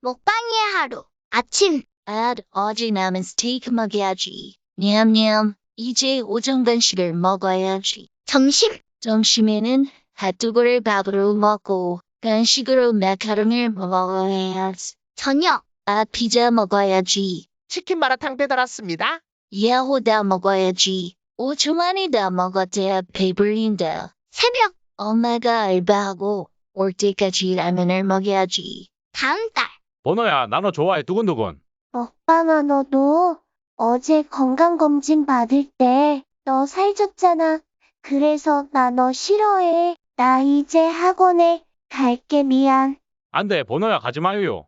먹방의 하루. 아침. 어제 남은 스테이크 먹여야지. 냠냠. 이제 오전 간식을 먹어야지. 점심에는 핫도그를 밥으로 먹고 간식으로 마카롱을 먹어야지. 저녁. 피자 먹어야지. 치킨 마라탕 배달왔습니다. 야호다 먹어야지. 5초 만에 다 먹어야 배불린다. 새벽. 엄마가 알바하고 올 때까지 라면을 먹여야지. 다음 달. 번호야, 나 너 좋아해, 두근두근. 먹방아, 너도 어제 건강검진 받을 때 너 살쪘잖아. 그래서 나 너 싫어해. 나 이제 학원에 갈게. 미안. 안 돼, 번호야, 가지 마요.